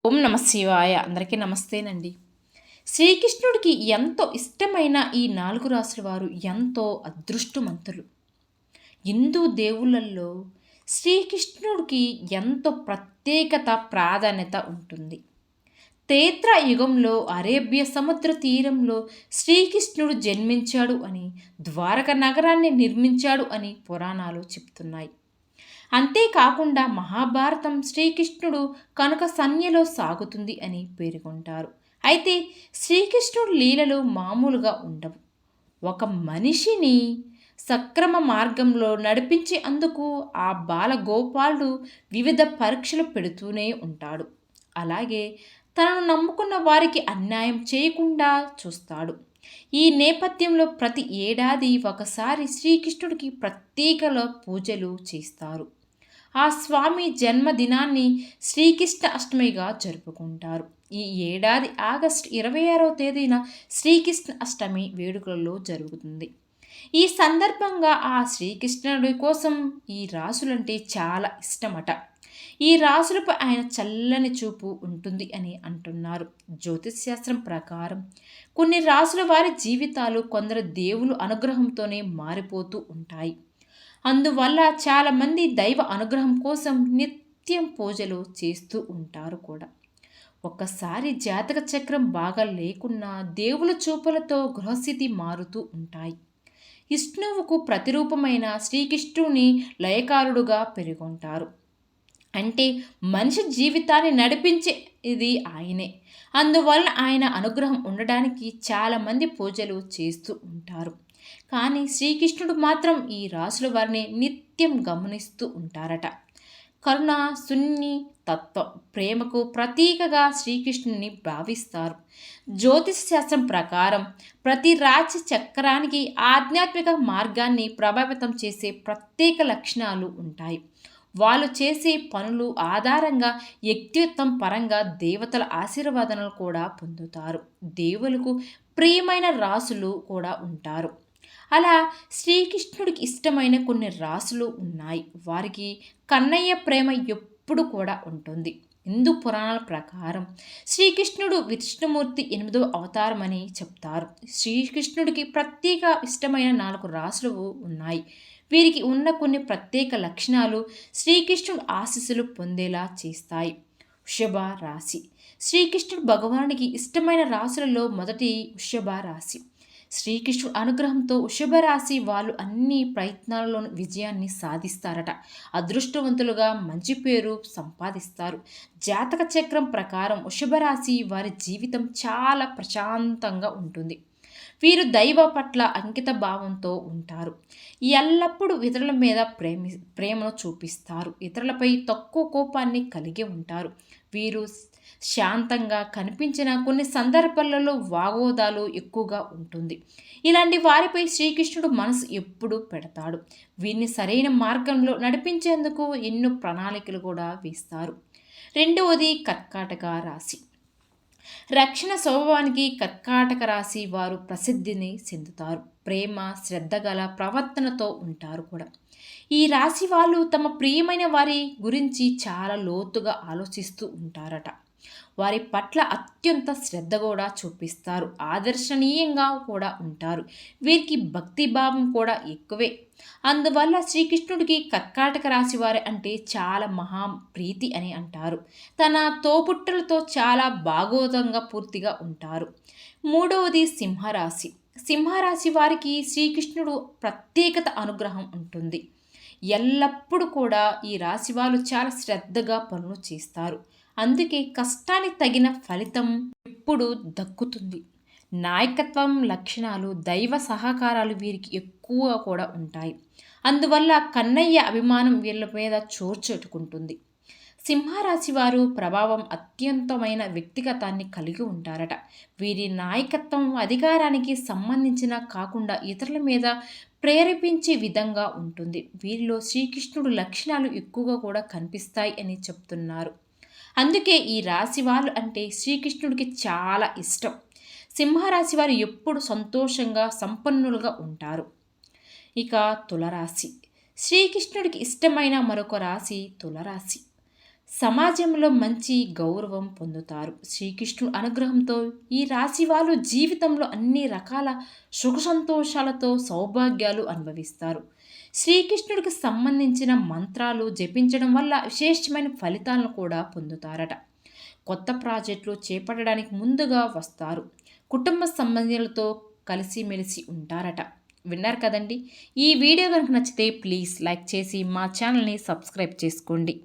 ఓం నమ శివాయ. అందరికీ నమస్తేనండి. శ్రీకృష్ణుడికి ఎంతో ఇష్టమైన ఈ 4 రాసుల వారు ఎంతో అదృష్టవంతులు. హిందూ దేవుళ్ళల్లో శ్రీకృష్ణుడికి ఎంతో ప్రత్యేకత, ప్రాధాన్యత ఉంటుంది. త్రేతా యుగంలో అరేబియా సముద్ర తీరంలో శ్రీకృష్ణుడు జన్మించాడు అని, ద్వారక నగరాన్ని నిర్మించాడు అని పురాణాలు చెప్తున్నాయి. అంతేకాకుండా మహాభారతం శ్రీకృష్ణుడు కనుక సన్యలో సాగుతుంది అని పేర్కొంటారు. అయితే శ్రీకృష్ణుడు లీలలు మామూలుగా ఉండవు. ఒక మనిషిని సక్రమ మార్గంలో నడిపించే అందుకు ఆ బాలగోపాలుడు వివిధ పరీక్షలు పెడుతూనే ఉంటాడు. అలాగే తనను నమ్ముకున్న వారికి అన్యాయం చేయకుండా చూస్తాడు. ఈ నేపథ్యంలో ప్రతి ఏడాది ఒకసారి శ్రీకృష్ణుడికి ప్రత్యేక పూజలు చేస్తారు. ఆ స్వామి జన్మదినాన్ని శ్రీకృష్ణ అష్టమిగా జరుపుకుంటారు. ఈ ఏడాది ఆగస్టు 26వ తేదీన శ్రీకృష్ణ అష్టమి వేడుకలలో జరుగుతుంది. ఈ సందర్భంగా ఆ శ్రీకృష్ణుడి కోసం ఈ రాసులంటే చాలా ఇష్టమట. ఈ రాసులపై ఆయన చల్లని చూపు ఉంటుంది అని అంటున్నారు. జ్యోతిష్ శాస్త్రం ప్రకారం కొన్ని రాసుల వారి జీవితాలు కొందరు దేవుని అనుగ్రహంతోనే మారిపోతూ ఉంటాయి. అందువల్ల చాలామంది దైవ అనుగ్రహం కోసం నిత్యం పూజలు చేస్తూ ఉంటారు కూడా. ఒక్కసారి జాతక చక్రం బాగా లేకున్నా దేవుల చూపులతో గృహస్థితి మారుతూ ఉంటాయి. విష్ణువుకు ప్రతిరూపమైన శ్రీకృష్ణుని లయకారుడుగా పెరుగుంటారు. అంటే మనిషి జీవితాన్ని నడిపించేది ఆయనే. అందువల్ల ఆయన అనుగ్రహం ఉండడానికి చాలామంది పూజలు చేస్తూ ఉంటారు. కానీ శ్రీకృష్ణుడు మాత్రం ఈ రాసుల వారిని నిత్యం గమనిస్తూ ఉంటారట. కరుణ, సున్ని తత్వం, ప్రేమకు ప్రతీకగా శ్రీకృష్ణుని భావిస్తారు. జ్యోతిష శాస్త్రం ప్రకారం ప్రతి రాశి చక్రానికి ఆధ్యాత్మిక మార్గాన్ని ప్రభావితం చేసే ప్రత్యేక లక్షణాలు ఉంటాయి. వాళ్ళు చేసే పనులు ఆధారంగా వ్యక్తిత్వం పరంగా దేవతల ఆశీర్వాదాలు కూడా పొందుతారు. దేవులకు ప్రియమైన రాసులు కూడా ఉంటారు. అలా శ్రీకృష్ణుడికి ఇష్టమైన కొన్ని రాసులు ఉన్నాయి. వారికి కన్నయ్య ప్రేమ ఎప్పుడు కూడా ఉంటుంది. హిందూ పురాణాల ప్రకారం శ్రీకృష్ణుడు విష్ణుమూర్తి 8వ అవతారం అని చెప్తారు. శ్రీకృష్ణుడికి ప్రత్యేక ఇష్టమైన 4 రాసులు ఉన్నాయి. వీరికి ఉన్న కొన్ని ప్రత్యేక లక్షణాలు శ్రీకృష్ణుడు ఆశీస్సులు పొందేలా చేస్తాయి. వృషభ రాశి. శ్రీకృష్ణుడు భగవానుడికి ఇష్టమైన రాశులలో మొదటి వృషభ రాశి. శ్రీకృష్ణుడు అనుగ్రహంతో వృషభ రాశి వాళ్ళు అన్ని ప్రయత్నాలలోనూ విజయాన్ని సాధిస్తారట. అదృష్టవంతులుగా మంచి పేరు సంపాదిస్తారు. జాతక చక్రం ప్రకారం వృషభ రాశి వారి జీవితం చాలా ప్రశాంతంగా ఉంటుంది. వీరు దైవ పట్ల అంకిత భావంతో ఉంటారు. ఎల్లప్పుడూ ఇతరుల మీద ప్రేమను చూపిస్తారు. ఇతరులపై తక్కువ కోపాన్ని కలిగి ఉంటారు. వీరు శాంతంగా కనిపించిన కొన్ని సందర్భాలలో వాగోదాలు ఎక్కువగా ఉంటుంది. ఇలాంటి వారిపై శ్రీకృష్ణుడు మనసు ఎప్పుడూ పెడతాడు. వీరిని సరైన మార్గంలో నడిపించేందుకు ఎన్నో ప్రణాళికలు కూడా వేస్తారు. రెండవది కర్కాటక రాశి. రక్షణ స్వభావానికి కర్కాటక రాశి వారు ప్రసిద్ధిని చెందుతారు. ప్రేమ, శ్రద్ధ గల ప్రవర్తనతో ఉంటారు కూడా. ఈ రాశి వాళ్ళు తమ ప్రియమైన వారి గురించి చాలా లోతుగా ఆలోచిస్తూ ఉంటారట. వారి పట్ల అత్యంత శ్రద్ధ కూడా చూపిస్తారు. ఆదర్శనీయంగా కూడా ఉంటారు. వీరికి భక్తి భావం కూడా ఎక్కువే. అందువల్ల శ్రీకృష్ణుడికి కర్కాటక రాశి వారి అంటే చాలా మహా ప్రీతి అని అంటారు. తన తోబుట్టులతో చాలా భాగోతంగా పూర్తిగా ఉంటారు. మూడవది సింహరాశి. సింహరాశి వారికి శ్రీకృష్ణుడు ప్రత్యేకత అనుగ్రహం ఉంటుంది. ఎల్లప్పుడూ కూడా ఈ రాశి వాళ్ళు చాలా శ్రద్ధగా పనులు చేస్తారు. అందుకే కష్టానికి తగిన ఫలితం ఎప్పుడు దక్కుతుంది. నాయకత్వం లక్షణాలు, దైవ సహకారాలు వీరికి ఎక్కువ కూడా ఉంటాయి. అందువల్ల కన్నయ్య అభిమానం వీళ్ళ మీద చోర్చుకుంటుంది. సింహరాశి వారు ప్రభావం అత్యంతమైన వ్యక్తిగతాన్ని కలిగి ఉంటారట. వీరి నాయకత్వం అధికారానికి సంబంధించిన కాకుండా ఇతరుల మీద ప్రేరేపించే విధంగా ఉంటుంది. వీరిలో శ్రీకృష్ణుడు లక్షణాలు ఎక్కువగా కూడా కనిపిస్తాయి అని చెప్తున్నారు. అందుకే ఈ రాశి వాళ్ళు అంటే శ్రీకృష్ణుడికి చాలా ఇష్టం. సింహరాశి వారు ఎప్పుడు సంతోషంగా సంపన్నులుగా ఉంటారు. ఇక తులరాశి. శ్రీకృష్ణుడికి ఇష్టమైన మరొక రాశి తులరాశి. సమాజంలో మంచి గౌరవం పొందుతారు. శ్రీకృష్ణుడు అనుగ్రహంతో ఈ రాశి వాళ్ళు జీవితంలో అన్ని రకాల సుఖ సంతోషాలతో సౌభాగ్యాలు అనుభవిస్తారు. శ్రీకృష్ణుడికి సంబంధించిన మంత్రాలు జపించడం వల్ల విశేషమైన ఫలితాలను కూడా పొందుతారట. కొత్త ప్రాజెక్టులు చేపట్టడానికి ముందుగా వస్తారు. కుటుంబ సంబంధాలతో కలిసిమెలిసి ఉంటారట. విన్నారు కదండి. ఈ వీడియో కనుక నచ్చితే ప్లీజ్ లైక్ చేసి మా ఛానల్ని సబ్స్క్రైబ్ చేసుకోండి.